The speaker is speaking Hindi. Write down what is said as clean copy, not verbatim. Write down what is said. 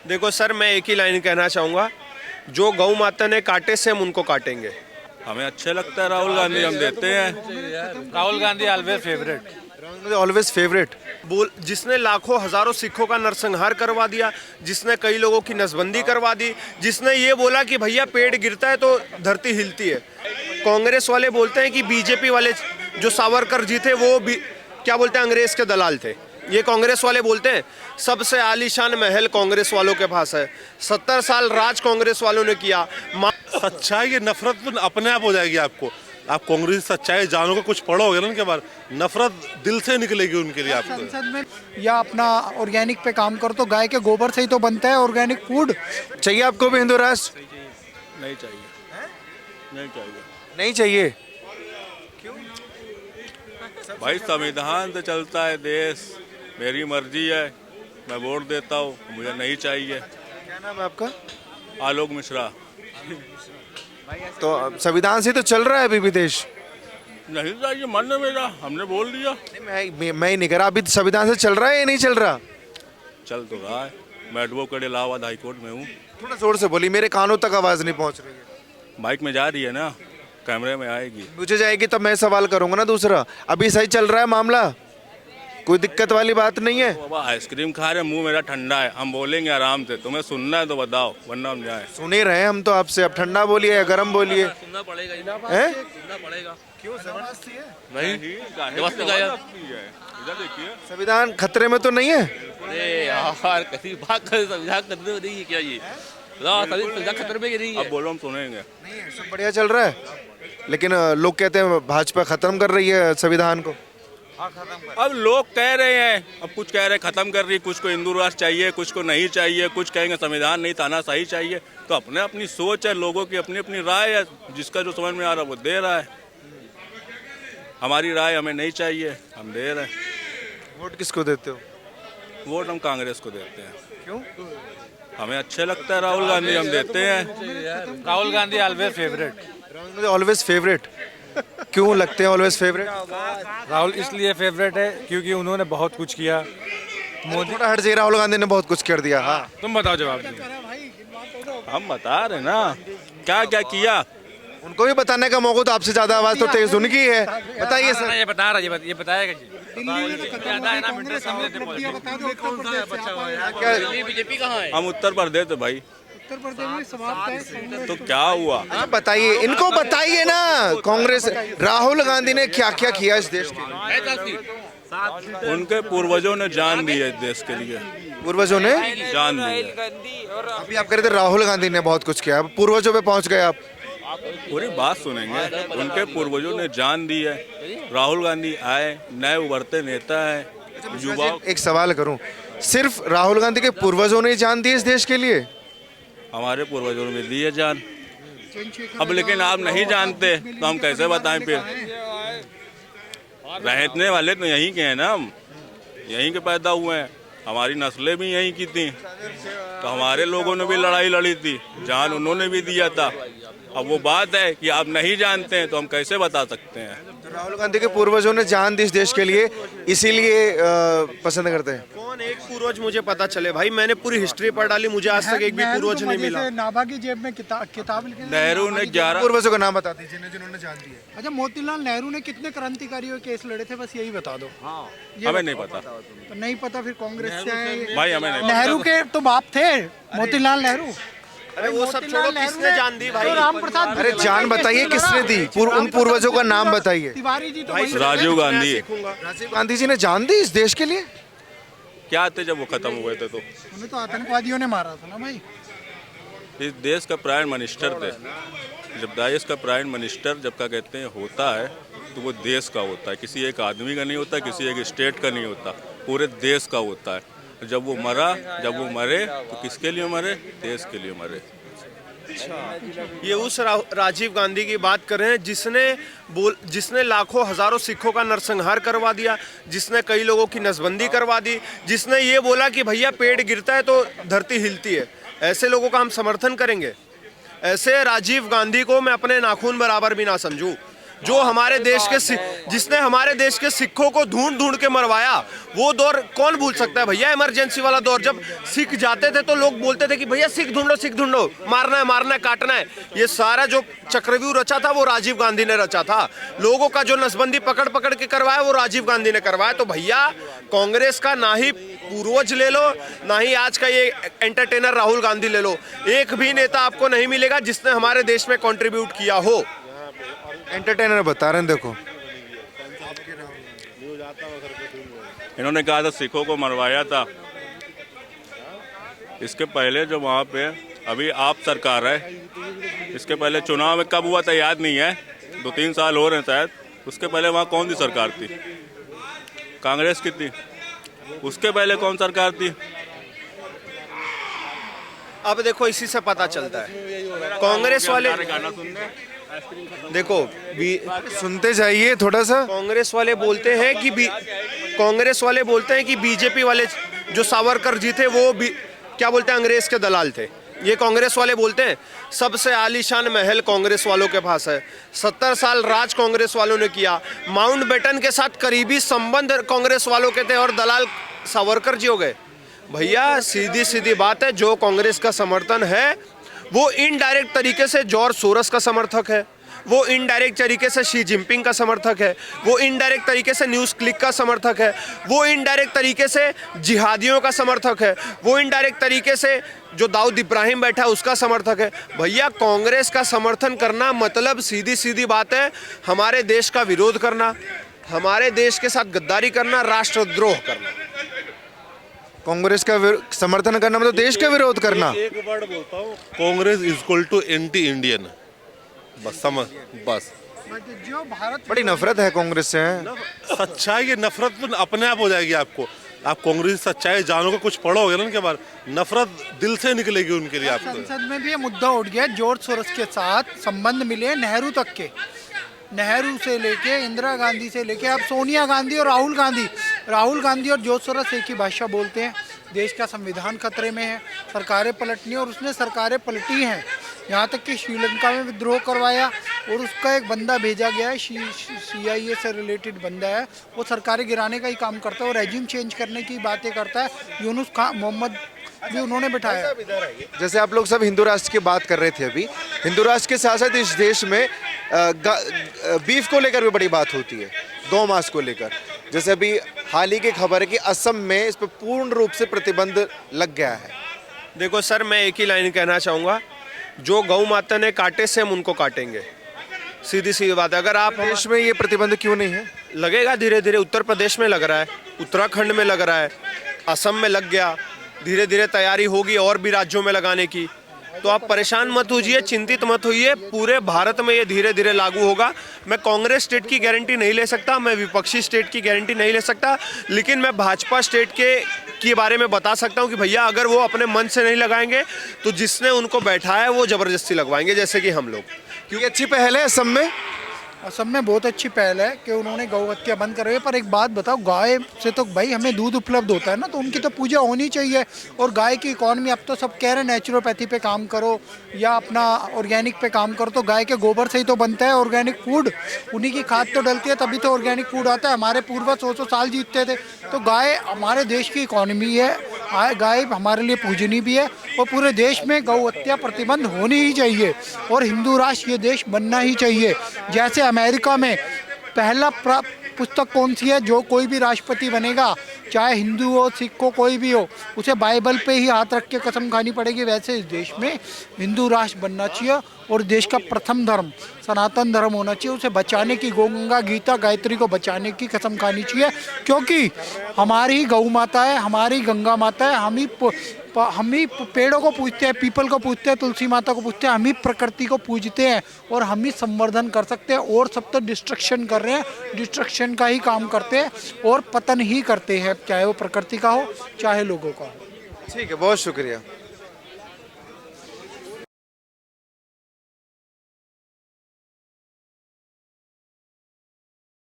देखो सर, मैं एक ही लाइन कहना चाहूँगा, जो गौ माता ने काटे से हम उनको काटेंगे। हमें अच्छे लगता है राहुल गांधी, हम देते हैं। Rahul Gandhi always favourite. Always favourite. बोल, जिसने लाखों हजारों सिखों का नरसंहार करवा दिया, जिसने कई लोगों की नसबंदी करवा दी, जिसने ये बोला कि भैया पेड़ गिरता है तो धरती हिलती है। कांग्रेस वाले बोलते हैं कि बीजेपी वाले जो सावरकर जी थे वो भी क्या बोलते हैं, अंग्रेज के दलाल थे। ये कांग्रेस वाले बोलते हैं। सबसे आलीशान महल कांग्रेस वालों के पास है। 70 साल राज कांग्रेस वालों ने किया। सच्चाई की नफरत तो अपने आप हो जाएगी आपको। आप कांग्रेस सच्चाई जानोगे, कुछ पढ़ोगे ना उनके बारे, नफरत दिल से निकलेगी उनके लिए आपको। संसद में या अपना ऑर्गेनिक पे काम करो तो गाय के गोबर से ही तो बनता है ऑर्गेनिक फूड। चाहिए आपको भी हिंदू राष्ट्र? नहीं चाहिए, नहीं चाहिए। नहीं चाहिए। भाई संविधान से चलता है देश, मेरी मर्जी है, मैं वोट देता हूँ, मुझे नहीं चाहिए। क्या नाम है आपका? आलोक मिश्रा। तो संविधान से तो चल रहा है अभी भी देश। नहीं चाहिए, मन है मेरा, हमने बोल दिया। मैं ही नहीं करा, अभी संविधान से चल रहा है या नहीं चल रहा? चल तो रहा है। मैं एडवोकेट इलाहाबाद हाई कोर्ट में हूँ। थोड़ा जोर से बोली, मेरे कानों तक आवाज नहीं पहुंच रही है। बाइक में जा रही है ना, कैमरे में आएगी। मुझे जाएगी तब मैं सवाल करूंगा ना। दूसरा, अभी सही चल रहा है मामला, कोई दिक्कत वाली बात नहीं है। बाबा आइसक्रीम खा रहे, मुंह मेरा ठंडा है, हम बोलेंगे आराम से। तुम्हें सुनना है तो बताओ, वरना हम जाए। सुन ही रहे हैं हम तो आपसे। अब ठंडा बोलिए या गर्म बोलिए। सुनना पड़ेगा, हैं? सुनना पड़ेगा। क्यों जबरदस्ती है? नहीं, इधर देखिए, संविधान खतरे में तो नहीं है? अरे यार, कैसी बात कर, संविधान खतरे में नहीं है क्या ये? संविधान खतरे में नहीं है। अब बोलो, हम सुनेंगे। नहीं है, सब बढ़िया चल रहा है। लेकिन लोग कहते हैं भाजपा खत्म कर रही है संविधान को। अब लोग कह रहे हैं, अब कुछ कह रहे हैं खत्म कर रही है, कुछ को हिंदू राष्ट्र चाहिए, कुछ को नहीं चाहिए, कुछ कहेंगे संविधान नहीं तानाशाही चाहिए। तो अपने अपनी सोच है, लोगों की अपनी अपनी राय है, जिसका जो समझ में आ रहा है वो दे रहा है। हमारी राय हमें नहीं चाहिए, हम दे रहे हैं। वोट किसको देते हो? वोट हम कांग्रेस को देते हैं। क्यों? हमें अच्छे लगता है राहुल गांधी, हम देते हैं। Rahul Gandhi always favourite. Always favourite. क्यों लगते हैं ऑलवेज फेवरेट? राहुल इसलिए फेवरेट है क्योंकि उन्होंने बहुत कुछ किया। मोदी थोड़ा हट जाइए, राहुल गांधी ने बहुत कुछ कर दिया। हाँ, तुम बताओ जवाब। हम बता रहे ना क्या क्या किया। उनको भी बताने का मौका, तो आपसे ज्यादा आवाज तो तेज उनकी है। बताइए सर। ये बता रहा, ये बताएगा जी। बीजेपी कहाँ है? हम उत्तर प्रदेश है भाई। उत्तर प्रदेश में समाप्त है। तो क्या हुआ? आप बताइए, इनको बताइए ना। कांग्रेस, राहुल गांधी ने क्या क्या किया इस देश के लिए? उनके पूर्वजों ने जान दी है इस देश के लिए। पूर्वजों ने जान दी है। अभी आप कह रहे थे राहुल गांधी ने बहुत कुछ किया, पूर्वजों पे पहुंच गए आप। पूरी बात सुनेंगे। उनके पूर्वजों ने जान दी है, राहुल गांधी आए, नए उभरते नेता है, युवा। एक सवाल करूं, सिर्फ राहुल गांधी के पूर्वजों ने जान दी इस देश के लिए? हमारे पूर्वजों ने दी है जान। अब लेकिन आप नहीं जानते तो हम कैसे बताएं फिर? रहने वाले तो यहीं के हैं ना, हम यहीं के पैदा हुए हैं, हमारी नस्लें भी यहीं की थी। तो हमारे लोगों ने भी लड़ाई लड़ी थी, जान उन्होंने भी दिया था। अब वो बात है कि आप नहीं जानते हैं तो हम कैसे बता सकते हैं? राहुल गांधी के पूर्वजों ने जान दी इस देश के लिए, इसीलिए पसंद करते हैं। कौन एक पूर्वज मुझे पता चले भाई? मैंने पूरी हिस्ट्री पढ़ डाली, मुझे आज तक एक भी पूर्वज नहीं मिला। नाभा की जेब में किताब लिखी। नेहरू ने 11 पूर्वजों का नाम बता दीजिए जिन्होंने जान दी है। अच्छा, मोतीलाल नेहरू ने कितने क्रांतिकारियों के केस लड़े थे, बस यही बता दो। हमें नहीं पता तो नहीं पता, फिर कांग्रेस से आए। भाई, हमें नहीं। नेहरू के तो बाप थे मोतीलाल नेहरू। अरे वो सब छोड़ो, किसने जान दी भाई? राम प्रसाद। अरे जान बताइए किसने दी, उन पूर्वजों का नाम बताइए। तिवारी जी तो राजीव गांधी। राजीव गांधी जी ने जान दी इस देश के लिए? क्या थे जब वो खत्म हुए थे? तो उन्हें तो आतंकवादियों ने मारा था ना भाई। इस देश का प्राइम मिनिस्टर थे। जब देश का प्राइम मिनिस्टर जब का कहते हैं होता है तो वो देश का होता है, किसी एक आदमी का नहीं होता, किसी एक स्टेट का नहीं होता, पूरे देश का होता है। जब वो मरे तो किसके लिए मरे? देश के लिए मरे। ये उस राजीव गांधी की बात कर रहे हैं जिसने लाखों हजारों सिखों का नरसंहार करवा दिया, जिसने कई लोगों की नसबंदी करवा दी, जिसने ये बोला कि भैया पेड़ गिरता है तो धरती हिलती है। ऐसे लोगों का हम समर्थन करेंगे? ऐसे राजीव गांधी को मैं अपने नाखून बराबर भी ना समझूं। जो हमारे देश के जिसने हमारे देश के सिखों को ढूंढ ढूंढ के मरवाया, वो दौर कौन भूल सकता है भैया। इमरजेंसी वाला दौर, जब सिख जाते थे तो लोग बोलते थे कि भैया सिख ढूंढो, मारना है, काटना है। ये सारा जो चक्रव्यूह रचा था वो राजीव गांधी ने रचा था। लोगों का जो नसबंदी पकड़ पकड़ के करवाया वो राजीव गांधी ने करवाया। तो भैया कांग्रेस का ना ही पूर्वज ले लो, ना ही आज का ये एंटरटेनर राहुल गांधी ले लो, एक भी नेता आपको नहीं मिलेगा जिसने हमारे देश में कंट्रीब्यूट किया हो। एंटरटेनर बता रहे हैं, देखो इन्होंने कहा था सिखों को मरवाया था। इसके पहले जो वहाँ पे अभी आप सरकार है, इसके पहले चुनाव में कब हुआ था याद नहीं है, 2-3 साल हो रहे हैं शायद। उसके पहले वहाँ कौन सी सरकार थी? कांग्रेस की थी। उसके पहले कौन सरकार थी? अब देखो इसी से पता चलता है कांग्रेस वाले, देखो सुनते जाइए थोड़ा सा। कांग्रेस वाले बोलते हैं कि बीजेपी वाले जो सावरकर जी थे वो क्या बोलते हैं, अंग्रेज के दलाल थे। ये कांग्रेस वाले बोलते हैं। सबसे आलीशान महल कांग्रेस वालों के पास है। 70 साल राज कांग्रेस वालों ने किया। माउंटबेटन के साथ करीबी संबंध कांग्रेस वालों के थे और दलाल सावरकर जी हो गए। भैया सीधी सीधी बात है, जो कांग्रेस का समर्थन है वो इनडायरेक्ट तरीके से जॉर्ज सोरस का समर्थक है, वो इनडायरेक्ट तरीके से शी जिनपिंग का समर्थक है, वो इनडायरेक्ट तरीके से न्यूज़ क्लिक का समर्थक है, वो इनडायरेक्ट तरीके से जिहादियों का समर्थक है, वो इनडायरेक्ट तरीके से जो दाऊद इब्राहिम बैठा है उसका समर्थक है। भैया कांग्रेस का समर्थन करना मतलब सीधी सीधी बात है हमारे देश का विरोध करना, हमारे देश के साथ गद्दारी करना, राष्ट्रद्रोह करना। कांग्रेस का समर्थन करना मतलब देश का विरोध करना। एक वर्ड बोलता हूँ, Congress equal to anti Indian. बस समझ, बस जो भारत बड़ी नफरत है कांग्रेस से। सच्चाई की नफरत तो अपने आप हो जाएगी आपको। आप कांग्रेस की सच्चाई जानोगे, कुछ पढ़ोगे ना उनके बारे, नफरत दिल से निकलेगी उनके लिए आपको। संसद में भी ये मुद्दा उठ गया, जॉर्ज सोरस के साथ संबंध मिले नेहरू तक के, नेहरू से लेके इंदिरा गांधी से लेके अब सोनिया गांधी और राहुल गांधी और जॉर्ज सोरस एक ही भाषा बोलते हैं। देश का संविधान खतरे में है, सरकारें पलटनी, और उसने सरकारें पलटी हैं। यहाँ तक कि श्रीलंका में विद्रोह करवाया और उसका एक बंदा भेजा गया है, CIA से रिलेटेड बंदा है, वो सरकारें गिराने का ही काम करता है, वो रेजिम चेंज करने की बातें करता है। यूनुस खान मोहम्मद भी उन्होंने बिठाया। जैसे आप लोग सब हिंदू राष्ट्र की बात कर रहे थे अभी, हिंदू राष्ट्र के साथ साथ इस देश में बीफ को लेकर भी बड़ी बात होती है, 2 मास को लेकर। जैसे अभी हाल ही की खबर है कि असम में इस पर पूर्ण रूप से प्रतिबंध लग गया है। देखो सर, मैं एक ही लाइन कहना चाहूँगा, जो गौ माता ने काटे से हम उनको काटेंगे। सीधी सी बात है। अगर आप देश में ये प्रतिबंध क्यों नहीं है? लगेगा धीरे धीरे। उत्तर प्रदेश में लग रहा है, उत्तराखंड में लग रहा है, असम में लग गया, धीरे धीरे तैयारी होगी और भी राज्यों में लगाने की। तो आप परेशान मत होइए, चिंतित मत होइए, पूरे भारत में ये धीरे धीरे लागू होगा। मैं कांग्रेस स्टेट की गारंटी नहीं ले सकता, मैं विपक्षी स्टेट की गारंटी नहीं ले सकता, लेकिन मैं भाजपा स्टेट के बारे में बता सकता हूँ कि भैया अगर वो अपने मन से नहीं लगाएंगे तो जिसने उनको बैठाया है वो ज़बरदस्ती लगवाएंगे, जैसे कि हम लोग। क्योंकि अच्छी पहल है असम में। असम में बहुत अच्छी पहल है कि उन्होंने गौ हत्या बंद कराई है। पर एक बात बताओ, गाय से तो भाई हमें दूध उपलब्ध होता है ना, तो उनकी तो पूजा होनी चाहिए। और गाय की इकॉनमी, अब तो सब कह रहे हैं नेचुरोपैथी पे काम करो या अपना ऑर्गेनिक पे काम करो, तो गाय के गोबर से ही तो बनता है ऑर्गेनिक फूड, उन्हीं की खाद तो डलती है तभी तो ऑर्गेनिक फूड आता है। हमारे पूर्वज 100 साल जीतते थे। तो गाय हमारे देश की इकॉनमी है, गाय हमारे लिए पूजनीय भी है, और पूरे देश में गौ हत्या प्रतिबंध होनी ही चाहिए और हिंदू राष्ट्र ये देश बनना ही चाहिए। जैसे अमेरिका में पहला पुस्तक कौन सी है, जो कोई भी राष्ट्रपति बनेगा, चाहे हिंदू हो सिख हो कोई भी हो, उसे बाइबल पे ही हाथ रख के कसम खानी पड़ेगी। वैसे इस देश में हिंदू राष्ट्र बनना चाहिए और देश का प्रथम धर्म सनातन धर्म होना चाहिए। उसे बचाने की, गंगा गीता गायत्री को बचाने की कसम खानी चाहिए, क्योंकि हमारी गौ माता है, हमारी गंगा माता है। हम ही पेड़ों को पूजते हैं, पीपल को पूजते हैं, तुलसी माता को पूजते हैं, हम ही प्रकृति को पूजते हैं और हम ही संवर्धन कर सकते हैं। और सब तो डिस्ट्रक्शन कर रहे हैं, डिस्ट्रक्शन का ही काम करते हैं और पतन ही करते हैं, चाहे वो प्रकृति का हो चाहे लोगों का हो। ठीक है, बहुत शुक्रिया।